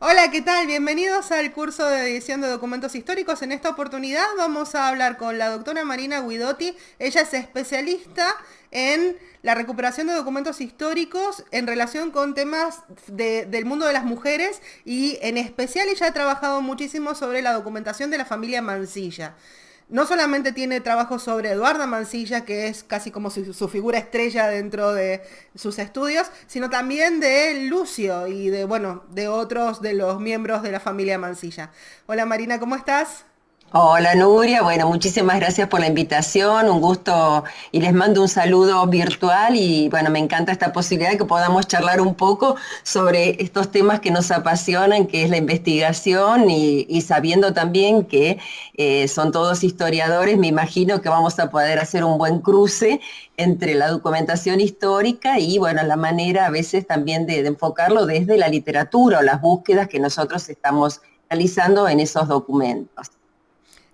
Hola, ¿qué tal? Bienvenidos al curso de edición de documentos históricos. En esta oportunidad vamos a hablar con la doctora Marina Guidotti. Ella es especialista en la recuperación de documentos históricos en relación con temas del mundo de las mujeres y en especial ella ha trabajado muchísimo sobre la documentación de la familia Mansilla. No solamente tiene trabajo sobre Eduarda Mansilla, que es casi como su figura estrella dentro de sus estudios, sino también de Lucio y de, bueno, de otros de los miembros de la familia Mansilla. Hola Marina, ¿cómo estás? Hola Nuria, bueno, muchísimas gracias por la invitación, un gusto y les mando un saludo virtual y bueno, me encanta esta posibilidad de que podamos charlar un poco sobre estos temas que nos apasionan, que es la investigación y sabiendo también que son todos historiadores, me imagino que vamos a poder hacer un buen cruce entre la documentación histórica y bueno, la manera a veces también de enfocarlo desde la literatura o las búsquedas que nosotros estamos realizando en esos documentos.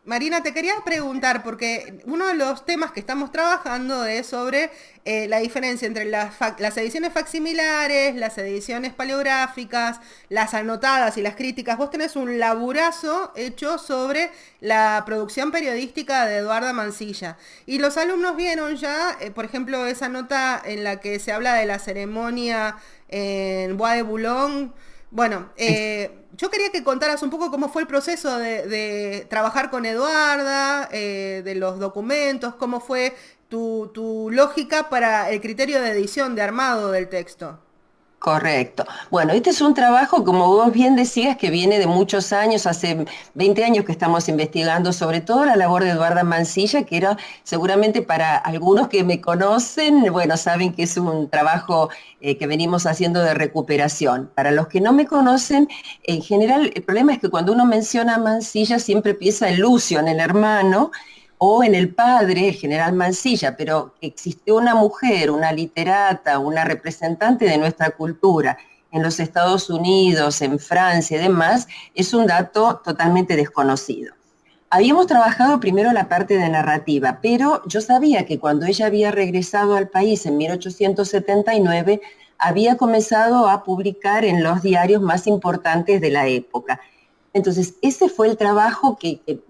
Marina, te quería preguntar, porque uno de los temas que estamos trabajando es sobre la diferencia entre las ediciones facsimilares, las ediciones paleográficas, las anotadas y las críticas. Vos tenés un laburazo hecho sobre la producción periodística de Eduarda Mansilla. Y los alumnos vieron ya, por ejemplo, esa nota en la que se habla de la ceremonia en Bois de Boulogne. Bueno, yo quería que contaras un poco cómo fue el proceso de trabajar con Eduarda, de los documentos, cómo fue tu lógica para el criterio de edición, de armado del texto. Correcto. Bueno, este es un trabajo, como vos bien decías, que viene de muchos años, hace 20 años que estamos investigando sobre todo la labor de Eduarda Mansilla, que era seguramente para algunos que me conocen, bueno, saben que es un trabajo que venimos haciendo de recuperación. Para los que no me conocen, en general el problema es que cuando uno menciona a Mansilla siempre piensa en Lucio, en el hermano, o en el padre, el general Mansilla, pero que existió una mujer, una literata, una representante de nuestra cultura en los Estados Unidos, en Francia y demás, es un dato totalmente desconocido. Habíamos trabajado primero la parte de narrativa, pero yo sabía que cuando ella había regresado al país en 1879, había comenzado a publicar en los diarios más importantes de la época. Entonces, ese fue el trabajo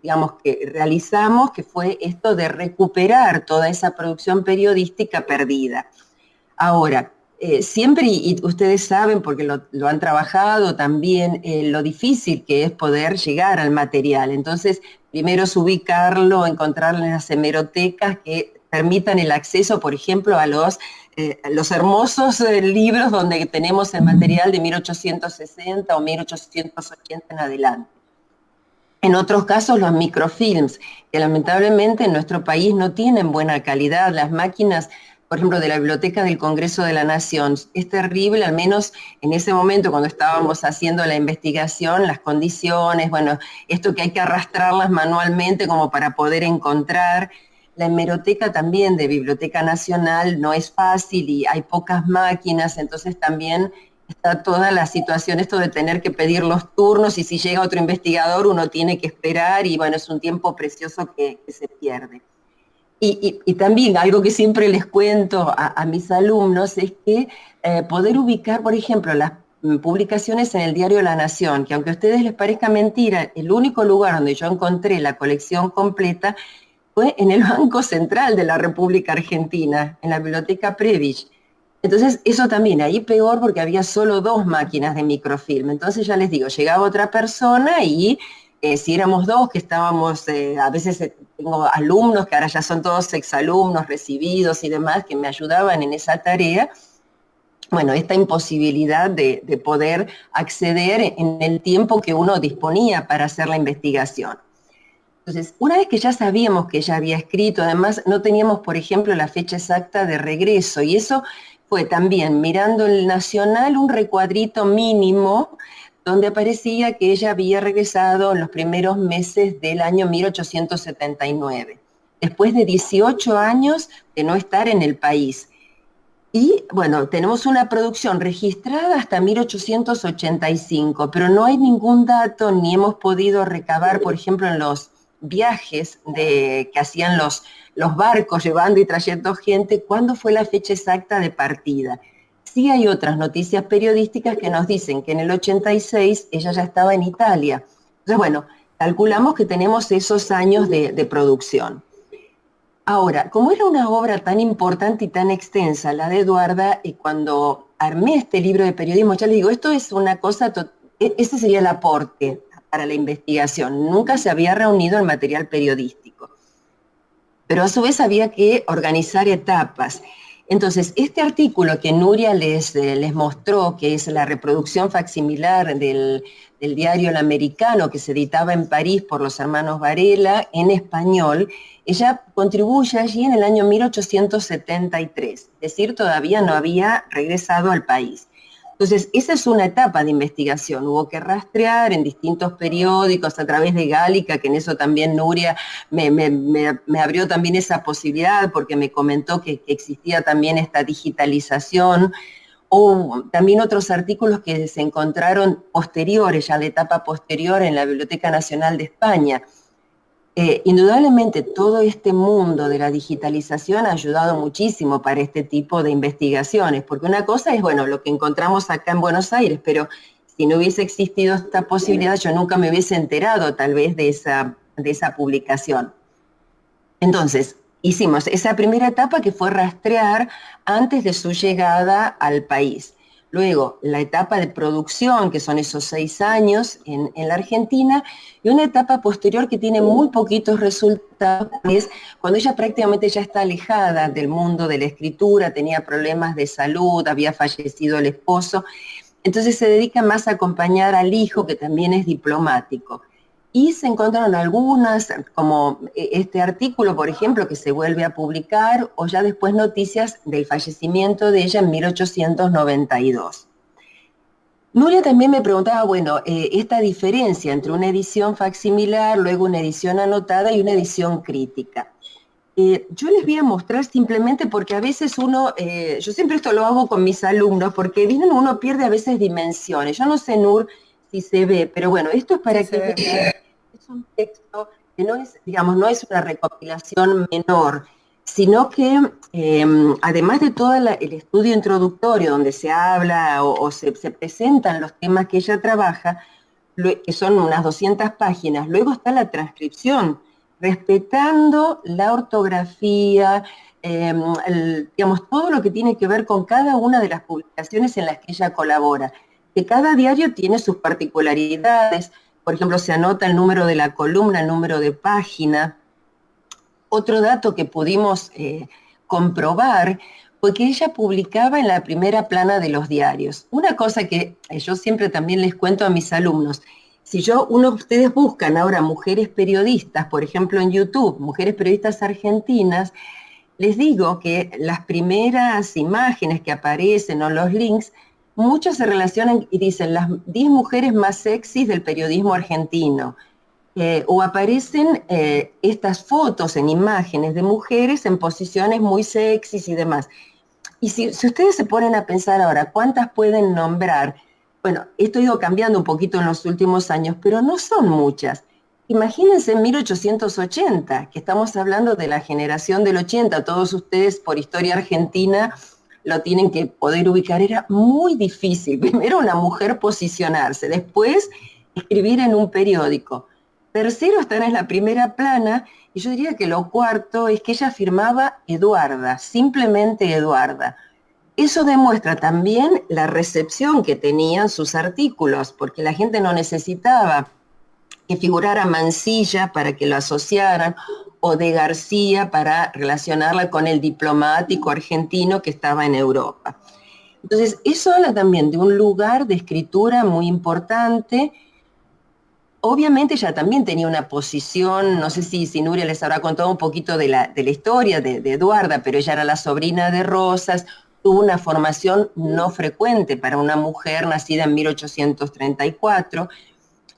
digamos, que realizamos, que fue esto de recuperar toda esa producción periodística perdida. Ahora, siempre, y ustedes saben, porque lo han trabajado también, lo difícil que es poder llegar al material. Entonces, primero es ubicarlo, encontrarlo en las hemerotecas que permitan el acceso, por ejemplo, a los hermosos libros donde tenemos el material de 1860 o 1880 en adelante. En otros casos, los microfilms, que lamentablemente en nuestro país no tienen buena calidad. Las máquinas, por ejemplo, de la Biblioteca del Congreso de la Nación, es terrible, al menos en ese momento cuando estábamos haciendo la investigación, las condiciones, bueno, esto que hay que arrastrarlas manualmente como para poder encontrar. La hemeroteca también de Biblioteca Nacional no es fácil y hay pocas máquinas, entonces también está toda la situación, esto de tener que pedir los turnos y si llega otro investigador uno tiene que esperar y bueno, es un tiempo precioso que se pierde. Y también algo que siempre les cuento a mis alumnos es que poder ubicar, por ejemplo, las publicaciones en el diario La Nación, que aunque a ustedes les parezca mentira, el único lugar donde yo encontré la colección completa fue en el Banco Central de la República Argentina, en la Biblioteca Previch. Entonces, eso también, ahí peor porque había solo dos máquinas de microfilm. Entonces, ya les digo, llegaba otra persona y si éramos dos que estábamos, a veces tengo alumnos que ahora ya son todos exalumnos recibidos y demás, que me ayudaban en esa tarea. Bueno, esta imposibilidad de poder acceder en el tiempo que uno disponía para hacer la investigación. Entonces, una vez que ya sabíamos que ella había escrito, además no teníamos, por ejemplo, la fecha exacta de regreso, y eso fue también mirando el Nacional un recuadrito mínimo donde aparecía que ella había regresado en los primeros meses del año 1879, después de 18 años de no estar en el país. Y bueno, tenemos una producción registrada hasta 1885, pero no hay ningún dato ni hemos podido recabar, por ejemplo, en los viajes que hacían los barcos llevando y trayendo gente, cuándo fue la fecha exacta de partida. Sí hay otras noticias periodísticas que nos dicen que en el 86 ella ya estaba en Italia. Entonces, bueno, calculamos que tenemos esos años de producción. Ahora, como era una obra tan importante y tan extensa, la de Eduarda, y cuando armé este libro de periodismo, ya le digo, esto es una cosa, ese sería el aporte para la investigación. Nunca se había reunido el material periodístico, pero a su vez había que organizar etapas. Entonces, este artículo que Nuria les mostró, que es la reproducción facsimilar del diario El Americano, que se editaba en París por los hermanos Varela, en español, ella contribuye allí en el año 1873, es decir, todavía no había regresado al país. Entonces, esa es una etapa de investigación. Hubo que rastrear en distintos periódicos a través de Gálica, que en eso también Nuria me abrió también esa posibilidad porque me comentó que existía también esta digitalización. O también otros artículos que se encontraron posteriores, ya la etapa posterior en la Biblioteca Nacional de España. Indudablemente todo este mundo de la digitalización ha ayudado muchísimo para este tipo de investigaciones, porque una cosa es, bueno, lo que encontramos acá en Buenos Aires, pero si no hubiese existido esta posibilidad, yo nunca me hubiese enterado tal vez de esa publicación. Entonces, hicimos esa primera etapa que fue rastrear antes de su llegada al país. Luego, la etapa de producción, que son esos 6 años en la Argentina, y una etapa posterior que tiene muy poquitos resultados, es cuando ella prácticamente ya está alejada del mundo de la escritura, tenía problemas de salud, había fallecido el esposo, entonces se dedica más a acompañar al hijo, que también es diplomático. Y se encontraron algunas, como este artículo, por ejemplo, que se vuelve a publicar, o ya después noticias del fallecimiento de ella en 1892. Nuria también me preguntaba, bueno, esta diferencia entre una edición facsimilar, luego una edición anotada y una edición crítica. Yo les voy a mostrar simplemente porque a veces yo siempre esto lo hago con mis alumnos, porque uno pierde a veces dimensiones. Yo no sé, Nur, si se ve, pero bueno, esto es para Sí, que es un texto que no es, digamos, no es una recopilación menor, sino que además de todo el estudio introductorio donde se habla o se presentan los temas que ella trabaja, que son unas 200 páginas, luego está la transcripción, respetando la ortografía, digamos, todo lo que tiene que ver con cada una de las publicaciones en las que ella colabora, que cada diario tiene sus particularidades. Por ejemplo, se anota el número de la columna, el número de página. Otro dato que pudimos comprobar fue que ella publicaba en la primera plana de los diarios. Una cosa que yo siempre también les cuento a mis alumnos, si ustedes buscan ahora mujeres periodistas, por ejemplo en YouTube, mujeres periodistas argentinas, les digo que las primeras imágenes que aparecen o los links, muchos se relacionan y dicen las 10 mujeres más sexys del periodismo argentino. O aparecen estas fotos en imágenes de mujeres en posiciones muy sexys y demás. Y si ustedes se ponen a pensar ahora, ¿cuántas pueden nombrar? Bueno, esto ha ido cambiando un poquito en los últimos años, pero no son muchas. Imagínense en 1880, que estamos hablando de la generación del 80, todos ustedes por historia argentina lo tienen que poder ubicar, era muy difícil. Primero una mujer posicionarse, después escribir en un periódico. Tercero, estar en la primera plana, y yo diría que lo cuarto es que ella firmaba Eduarda, simplemente Eduarda. Eso demuestra también la recepción que tenían sus artículos, porque la gente no necesitaba que figurara Mansilla para que lo asociaran, o de García para relacionarla con el diplomático argentino que estaba en Europa. Entonces, eso habla también de un lugar de escritura muy importante. Obviamente ella también tenía una posición, no sé si Nuria les habrá contado un poquito de la historia de Eduarda, pero ella era la sobrina de Rosas, tuvo una formación no frecuente para una mujer nacida en 1834,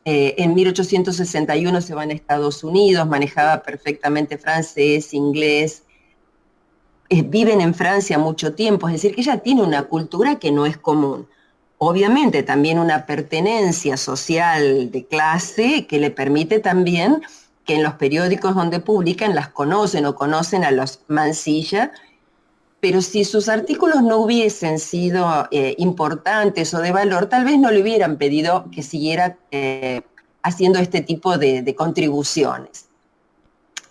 en 1861 se va a Estados Unidos, manejaba perfectamente francés, inglés, viven en Francia mucho tiempo, es decir, que ella tiene una cultura que no es común. Obviamente también una pertenencia social de clase que le permite también que en los periódicos donde publican las conocen o conocen a los Mansilla, pero si sus artículos no hubiesen sido importantes o de valor, tal vez no le hubieran pedido que siguiera haciendo este tipo de contribuciones.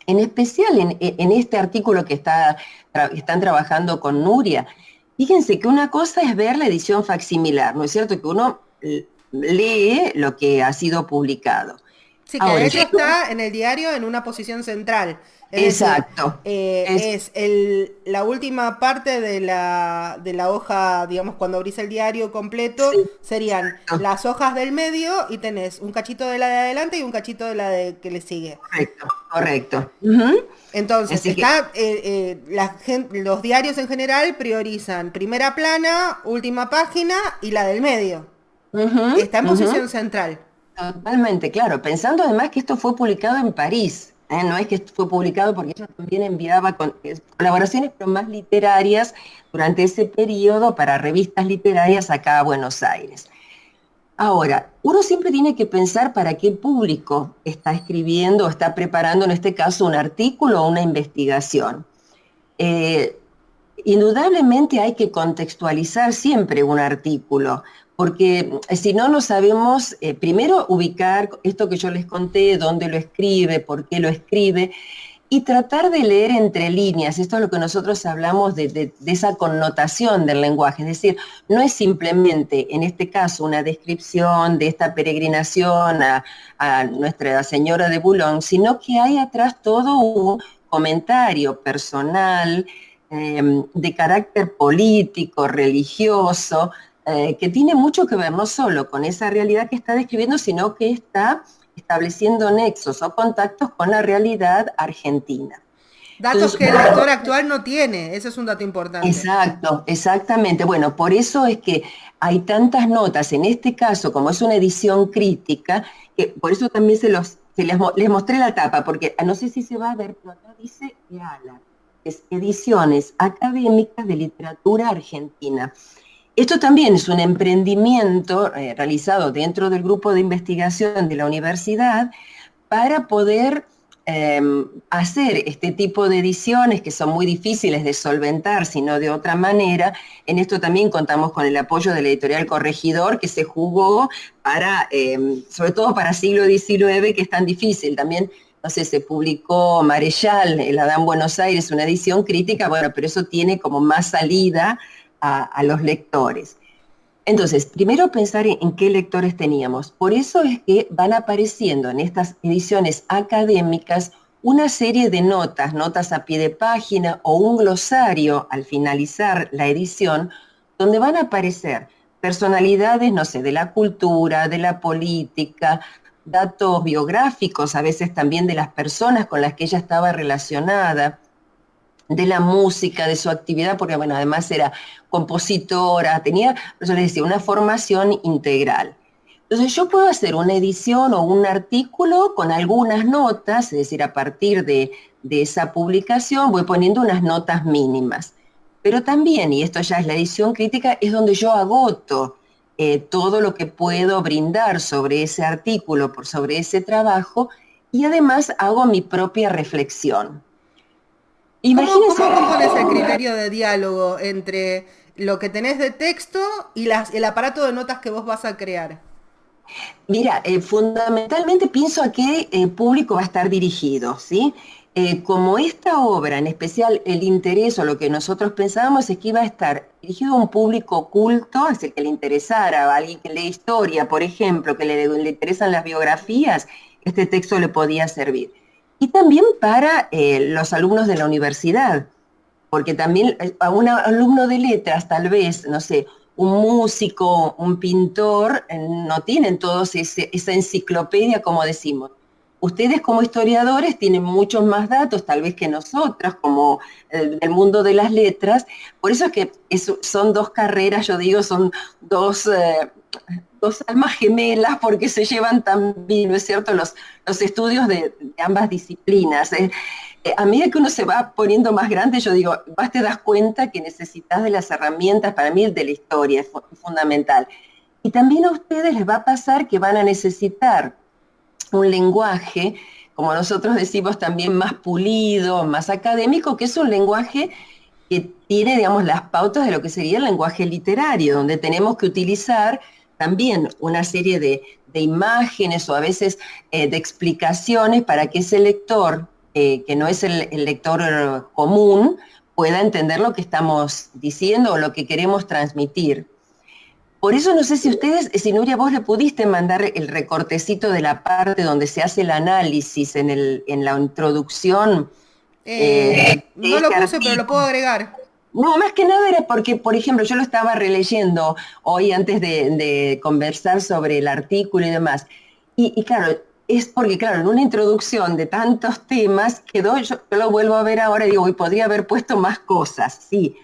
En especial en este artículo que están trabajando con Nuria, fíjense que una cosa es ver la edición facsimilar, ¿no es cierto? Que uno lee lo que ha sido publicado. Sí, que de Ahora, hecho está en el diario en una posición central. Es decir, exacto, es la última parte de la hoja, digamos, cuando abrís el diario completo, sí, serían exacto, las hojas del medio y tenés un cachito de la de adelante y un cachito de la de que le sigue. correcto, correcto. Ujú. Entonces, Así que, los diarios en general priorizan primera plana, última página y la del medio. ujú, Está en ujú. posición central. Totalmente, claro. Pensando además que esto fue publicado en París, ¿eh? No es que fue publicado porque ella también enviaba colaboraciones, pero más literarias durante ese periodo para revistas literarias acá a Buenos Aires. Ahora, uno siempre tiene que pensar para qué público está escribiendo o está preparando, en este caso, un artículo o una investigación. Eh, Indudablemente hay que contextualizar siempre un artículo, porque si no, no sabemos, primero ubicar esto que yo les conté, dónde lo escribe, por qué lo escribe, y tratar de leer entre líneas. Esto es lo que nosotros hablamos de esa connotación del lenguaje, es decir, no es simplemente, en este caso, una descripción de esta peregrinación a Nuestra Señora de Boulogne, sino que hay atrás todo un comentario personal, de carácter político, religioso, que tiene mucho que ver no solo con esa realidad que está describiendo, sino que está estableciendo nexos o contactos con la realidad argentina. Datos Entonces, que el lector actual no tiene. Ese es un dato importante. exacto, exactamente. Bueno, por eso es que hay tantas notas, en este caso, como es una edición crítica, que por eso también les mostré la tapa, porque no sé si se va a ver, pero acá dice EALA, es Ediciones Académicas de Literatura Argentina. Esto también es un emprendimiento realizado dentro del grupo de investigación de la universidad para poder eh, hacer este tipo de ediciones que son muy difíciles de solventar, sino de otra manera. En esto también contamos con el apoyo de la editorial Corregidor, que se jugó para, sobre todo para siglo XIX, que es tan difícil. También, no sé, se publicó Marechal, el Adán Buenos Aires, una edición crítica, bueno, pero eso tiene como más salida a los lectores. Entonces, primero pensar en qué lectores teníamos. Por eso es que van apareciendo en estas ediciones académicas una serie de notas, notas a pie de página o un glosario al finalizar la edición, donde van a aparecer personalidades, no sé, de la cultura, de la política, datos biográficos, a veces también de las personas con las que ella estaba relacionada, de la música, de su actividad, porque bueno, además era compositora, tenía, por eso les decía, una formación integral. Entonces yo puedo hacer una edición o un artículo con algunas notas, es decir, a partir de esa publicación voy poniendo unas notas mínimas. Pero también, y esto ya es la edición crítica, es donde yo agoto todo lo que puedo brindar sobre ese artículo, sobre ese trabajo, y además hago mi propia reflexión. Imagínense. ¿Cómo compones el criterio de diálogo entre lo que tenés de texto y el aparato de notas que vos vas a crear? Mira, fundamentalmente pienso a qué público va a estar dirigido, ¿sí? Como esta obra, en especial el interés o lo que nosotros pensábamos es que iba a estar dirigido a un público culto, es decir, que le interesara, a alguien que lee historia, por ejemplo, que le interesan las biografías, este texto le podía servir. Y también para los alumnos de la universidad, porque también a un alumno de letras, tal vez, no sé, un músico, un pintor, no tienen todos esa enciclopedia, como decimos. Ustedes como historiadores tienen muchos más datos, tal vez que nosotras, como del mundo de las letras. Por eso es que son dos carreras, yo digo, son dos almas gemelas, porque se llevan tan bien, ¿no es cierto?, los estudios de ambas disciplinas. A medida que uno se va poniendo más grande, yo digo, vas te das cuenta que necesitas de las herramientas, para mí de la historia es fundamental. Y también a ustedes les va a pasar que van a necesitar un lenguaje, como nosotros decimos, también más pulido, más académico, que es un lenguaje que tiene, digamos, las pautas de lo que sería el lenguaje literario, donde tenemos que utilizar también una serie de imágenes o a veces de explicaciones para que ese lector, que no es el lector común, pueda entender lo que estamos diciendo o lo que queremos transmitir. Por eso no sé si ustedes, si Nuria, vos le pudiste mandar el recortecito de la parte donde se hace el análisis en la introducción de No lo este puse, pero lo puedo artículo. agregar. No, más que nada era porque, por ejemplo, yo lo estaba releyendo hoy antes de conversar sobre el artículo y demás. Y claro, es porque, claro, en una introducción de tantos temas quedó, yo lo vuelvo a ver ahora y digo, y podría haber puesto más cosas, sí.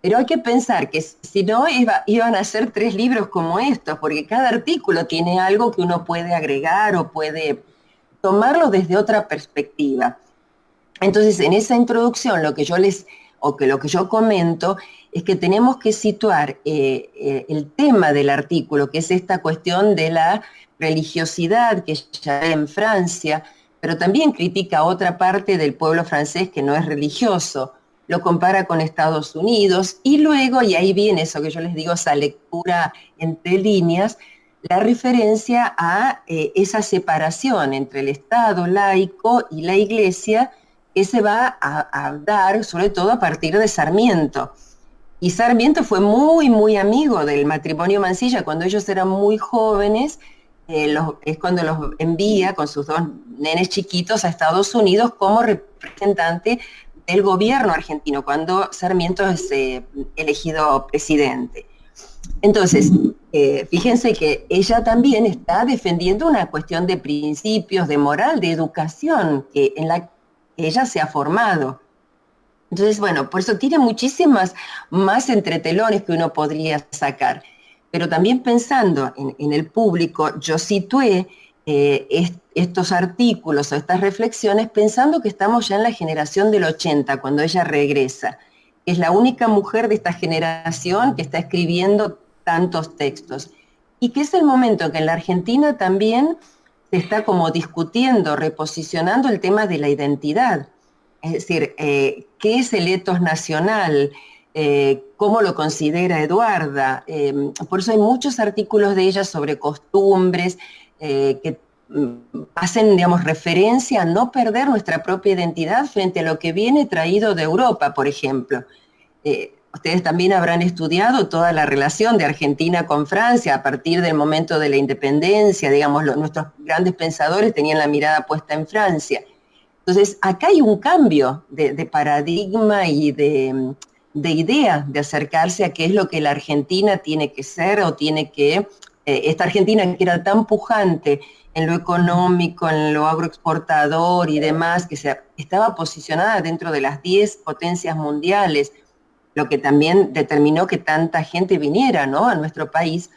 Pero hay que pensar que si no iban a ser 3 libros como estos, porque cada artículo tiene algo que uno puede agregar o puede tomarlo desde otra perspectiva. Entonces, en esa introducción, lo que yo comento, es que tenemos que situar el tema del artículo, que es esta cuestión de la religiosidad que ya hay en Francia, pero también critica a otra parte del pueblo francés que no es religioso, lo compara con Estados Unidos, y luego, y ahí viene eso que yo les digo, esa lectura entre líneas, la referencia a esa separación entre el Estado laico y la Iglesia, que se va a dar sobre todo a partir de Sarmiento. Y Sarmiento fue muy, muy amigo del matrimonio Mansilla cuando ellos eran muy jóvenes, es cuando los envía con sus 2 nenes chiquitos a Estados Unidos como representante del gobierno argentino, cuando Sarmiento es elegido presidente. Entonces, fíjense que ella también está defendiendo una cuestión de principios, de moral, de educación, en la que ella se ha formado. Entonces, bueno, por eso tiene muchísimas más entretelones que uno podría sacar. Pero también pensando en el público, yo situé estos artículos o estas reflexiones pensando que estamos ya en la generación del 80, cuando ella regresa. Es la única mujer de esta generación que está escribiendo tantos textos. Y que es el momento en que en la Argentina también se está como discutiendo, reposicionando el tema de la identidad. Es decir, ¿qué es el etos nacional? ¿Cómo lo considera Eduarda? Por eso hay muchos artículos de ella sobre costumbres que hacen, digamos, referencia a no perder nuestra propia identidad frente a lo que viene traído de Europa, por ejemplo. Ustedes también habrán estudiado toda la relación de Argentina con Francia a partir del momento de la independencia, digamos, nuestros grandes pensadores tenían la mirada puesta en Francia. Entonces, acá hay un cambio de paradigma y de idea de acercarse a qué es lo que la Argentina tiene que ser o tiene que, esta Argentina que era tan pujante en lo económico, en lo agroexportador y demás, que estaba posicionada dentro de las 10 potencias mundiales, lo que también determinó que tanta gente viniera, ¿no?, a nuestro país.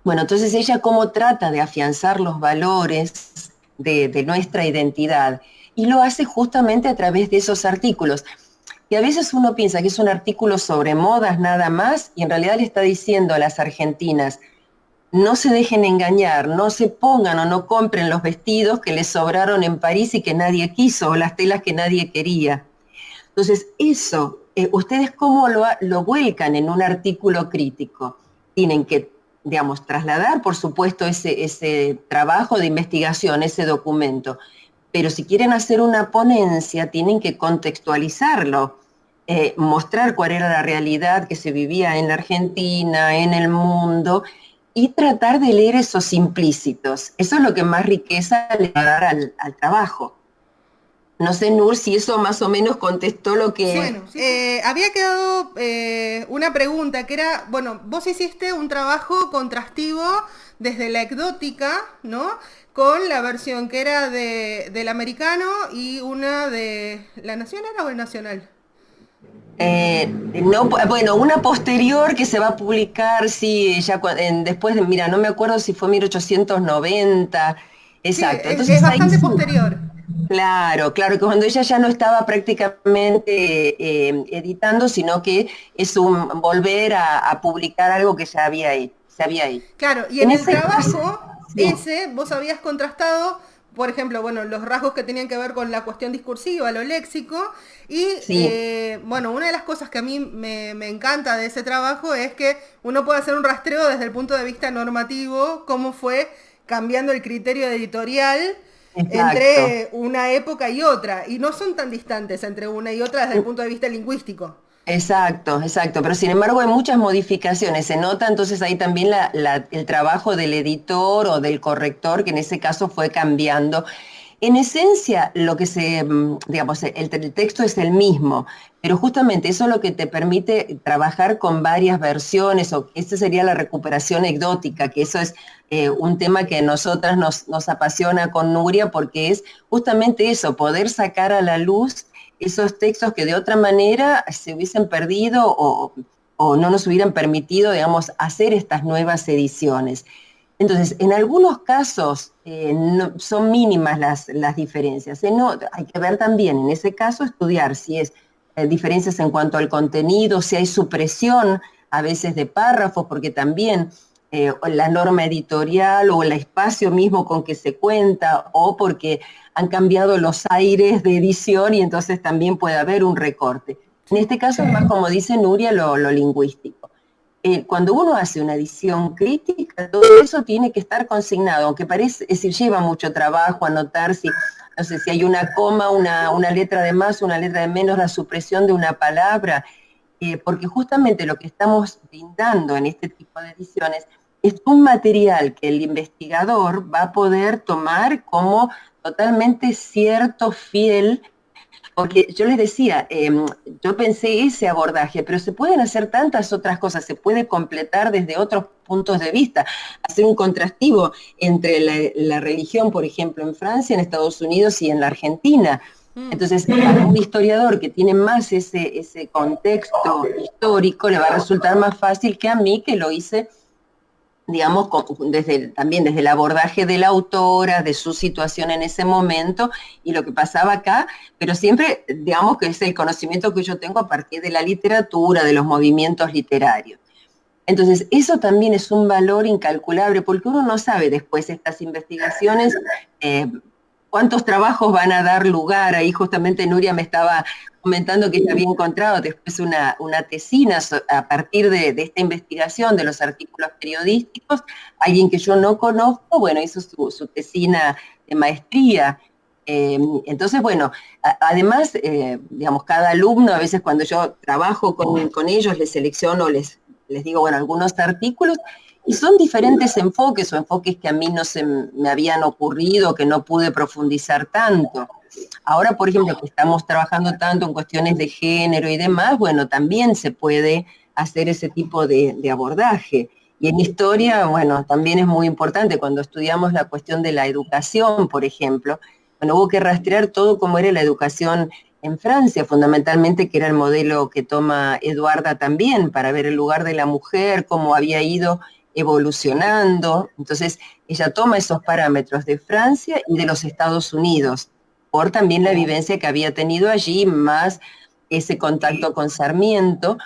Bueno, entonces ella cómo trata de afianzar los valores de nuestra identidad, y lo hace justamente a través de esos artículos, que a veces uno piensa que es un artículo sobre modas nada más, y en realidad le está diciendo a las argentinas, no se dejen engañar, no se pongan o no compren los vestidos que les sobraron en París y que nadie quiso, o las telas que nadie quería. Entonces, eso, ustedes cómo lo vuelcan en un artículo crítico. Tienen que, digamos, trasladar, por supuesto, ese trabajo de investigación, ese documento. Pero si quieren hacer una ponencia, tienen que contextualizarlo, mostrar cuál era la realidad que se vivía en la Argentina, en el mundo, y tratar de leer esos implícitos. Eso es lo que más riqueza le va a dar al trabajo. No sé, Nur, si eso más o menos contestó lo que... Sí, Bueno, sí. había quedado una pregunta que era, bueno, vos hiciste un trabajo contrastivo desde la ecdótica, ¿no? Con la versión que era del americano y una de... ¿La Nación era o el Nacional? No, bueno, una posterior que se va a publicar, sí, ya después de, mira, no me acuerdo si fue 1890, Sí, exacto. es Entonces ahí bastante sí, posterior. claro, claro, que cuando ella ya no estaba prácticamente editando, sino que es un volver a publicar algo que se había hecho. Claro, y En en el ese caso, trabajo sí. ese vos habías contrastado por ejemplo, bueno, los rasgos que tenían que ver con la cuestión discursiva, lo léxico, y Sí, bueno, una de las cosas que a mí me encanta de ese trabajo es que uno puede hacer un rastreo desde el punto de vista normativo, cómo fue cambiando el criterio editorial exacto. entre una época y otra, y no son tan distantes entre una y otra desde el punto de vista lingüístico. Exacto, exacto, pero sin embargo hay muchas modificaciones, se nota entonces ahí también el trabajo del editor o del corrector, que en ese caso fue cambiando. En esencia, lo que digamos, el texto es el mismo, pero justamente eso es lo que te permite trabajar con varias versiones, o esta sería la recuperación anecdótica, que eso es un tema que a nosotras nos apasiona con Nuria, porque es justamente eso, poder sacar a la luz esos textos que de otra manera se hubiesen perdido o no nos hubieran permitido, digamos, hacer estas nuevas ediciones. Entonces, en algunos casos son mínimas las diferencias. No, hay que ver también, en ese caso, estudiar si es diferencias en cuanto al contenido, si hay supresión a veces de párrafos, porque también la norma editorial o el espacio mismo con que se cuenta, o porque han cambiado los aires de edición y entonces también puede haber un recorte. En Sí. este caso es más, como dice Nuria, lo lingüístico. Cuando uno hace una edición crítica, todo eso tiene que estar consignado, aunque parece, es decir, lleva mucho trabajo anotar si, no sé, si hay una coma, una letra de más, una letra de menos, la supresión de una palabra, porque justamente lo que estamos brindando en este tipo de ediciones es un material que el investigador va a poder tomar como totalmente cierto, fiel, porque yo les decía, yo pensé ese abordaje, pero se pueden hacer tantas otras cosas, se puede completar desde otros puntos de vista, hacer un contrastivo entre la religión, por ejemplo, en Francia, en Estados Unidos y en la Argentina. Mm. Entonces, a un historiador que tiene más ese contexto histórico, le va a resultar más fácil que a mí, que lo hice digamos, también desde el abordaje de la autora, de su situación en ese momento y lo que pasaba acá, pero siempre, digamos, que es el conocimiento que yo tengo a partir de la literatura, de los movimientos literarios. Entonces, eso también es un valor incalculable, porque uno no sabe después estas investigaciones eh, cuántos trabajos van a dar lugar. Ahí justamente Nuria me estaba comentando que ella había encontrado después una tesina a partir de esta investigación, de los artículos periodísticos. Alguien que yo no conozco, bueno, hizo su tesina de maestría. Entonces, bueno, además, digamos, cada alumno, a veces cuando yo trabajo con ellos, les selecciono, les digo, bueno, algunos artículos, y son diferentes enfoques o enfoques que a mí no se me habían ocurrido, que no pude profundizar tanto. Ahora, por ejemplo, que estamos trabajando tanto en cuestiones de género y demás, bueno, también se puede hacer ese tipo de abordaje. Y en historia, bueno, también es muy importante cuando estudiamos la cuestión de la educación, por ejemplo, bueno, hubo que rastrear todo cómo era la educación en Francia, fundamentalmente, que era el modelo que toma Eduarda también, para ver el lugar de la mujer, cómo había ido evolucionando. Entonces, ella toma esos parámetros de Francia y de los Estados Unidos, por también la vivencia que había tenido allí, más ese contacto con Sarmiento,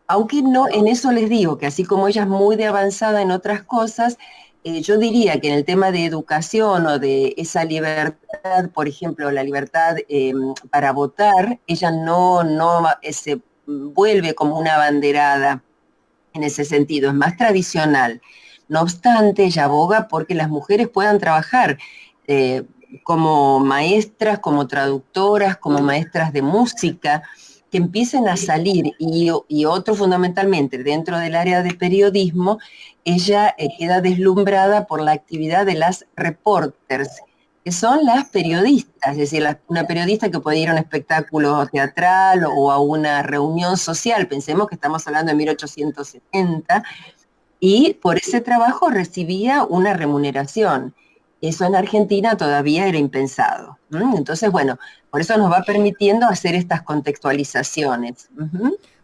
aunque no, en eso les digo que así como ella es muy de avanzada en otras cosas, yo diría que en el tema de educación o de esa libertad, por ejemplo, la libertad para votar, ella no se vuelve como una abanderada en ese sentido, es más tradicional. No obstante, ella aboga porque las mujeres puedan trabajar eh, como maestras, como traductoras, como maestras de música, que empiecen a salir y otro fundamentalmente dentro del área de periodismo, ella queda deslumbrada por la actividad de las reporters, que son las periodistas, es decir, una periodista que puede ir a un espectáculo teatral o a una reunión social, pensemos que estamos hablando de 1870, y por ese trabajo recibía una remuneración. Eso en Argentina todavía era impensado. Entonces, bueno, por eso nos va permitiendo hacer estas contextualizaciones.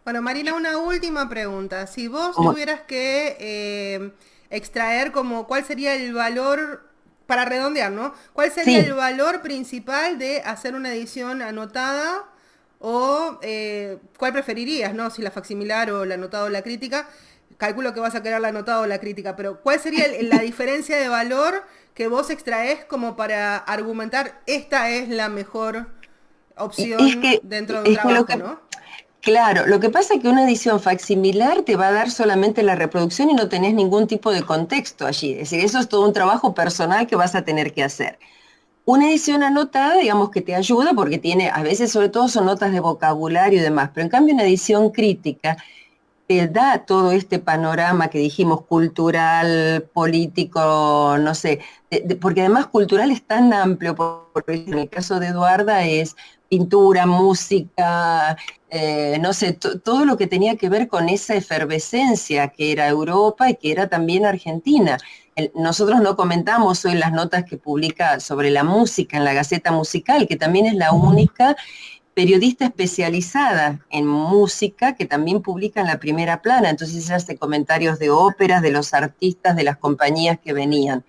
Bueno, Marina, una última pregunta. Si vos Como, tuvieras que extraer como cuál sería el valor, para redondear, ¿no? ¿Cuál sería el sí, valor principal de hacer una edición anotada o cuál preferirías, ¿no? Si la facsimilar o la anotada o la crítica. Calculo que vas a querer la anotada o la crítica, pero ¿cuál sería la diferencia de valor que vos extraés como para argumentar esta es la mejor Es opción que, dentro de un es que lo trabajo, que, ¿no? claro, lo que pasa es que una edición facsimilar te va a dar solamente la reproducción y no tenés ningún tipo de contexto allí. Es decir, eso es todo un trabajo personal que vas a tener que hacer. Una edición anotada, digamos que te ayuda porque tiene, a veces sobre todo son notas de vocabulario y demás, pero en cambio una edición crítica te da todo este panorama que dijimos, cultural, político, no sé, porque además cultural es tan amplio, porque en el caso de Eduarda es pintura, música, no sé, todo lo que tenía que ver con esa efervescencia que era Europa y que era también Argentina. Nosotros no comentamos hoy las notas que publica sobre la música en la Gaceta Musical, que también es la única periodista especializada en música que también publica en la primera plana, entonces ella hace comentarios de óperas, de los artistas, de las compañías que venían.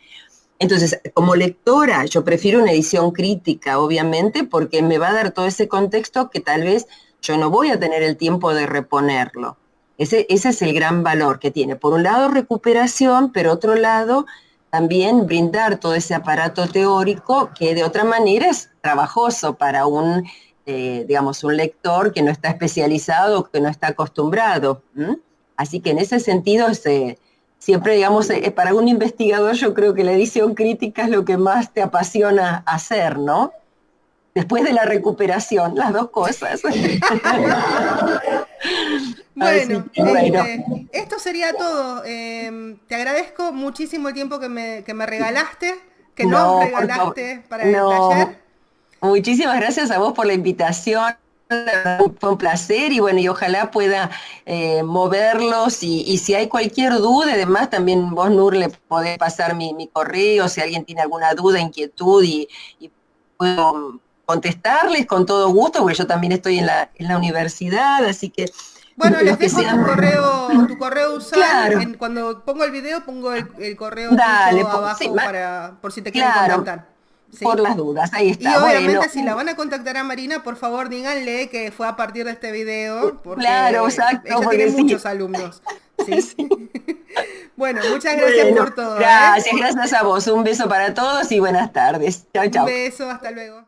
Entonces, como lectora, yo prefiero una edición crítica, obviamente, porque me va a dar todo ese contexto que tal vez yo no voy a tener el tiempo de reponerlo. Ese es el gran valor que tiene. Por un lado, recuperación, pero otro lado, también brindar todo ese aparato teórico que de otra manera es trabajoso para un, digamos, un lector que no está especializado, que no está acostumbrado. ¿M? Así que en ese sentido, siempre, digamos, para un investigador yo creo que la edición crítica es lo que más te apasiona hacer, ¿no? Después de la recuperación, las dos cosas. Así Bueno, que bueno, esto sería todo. Te agradezco muchísimo el tiempo que me regalaste, que nos no, por favor, regalaste para el no, taller. muchísimas gracias a vos por la invitación. Fue un placer y bueno, y ojalá pueda moverlos y si hay cualquier duda, además también vos, Nur, le podés pasar mi correo si alguien tiene alguna duda, inquietud y puedo contestarles con todo gusto, porque yo también estoy en la universidad, así que Bueno, los les que dejo sean, tu correo usual. claro, Cuando pongo el video, pongo el correo dale, tuyo sí, abajo para, por si te quieren claro, contactar. por ¿Sí? las dudas, ahí Y está, bueno, obviamente si la van a contactar a Marina, por favor díganle que fue a partir de este video, claro, porque exacto, ella tiene porque sí, muchos alumnos. ¿Sí? sí. Bueno, muchas gracias Bueno, por todo, ¿eh? gracias, gracias a vos. Un beso para todos y buenas tardes. Chao, Un chao. beso, hasta luego.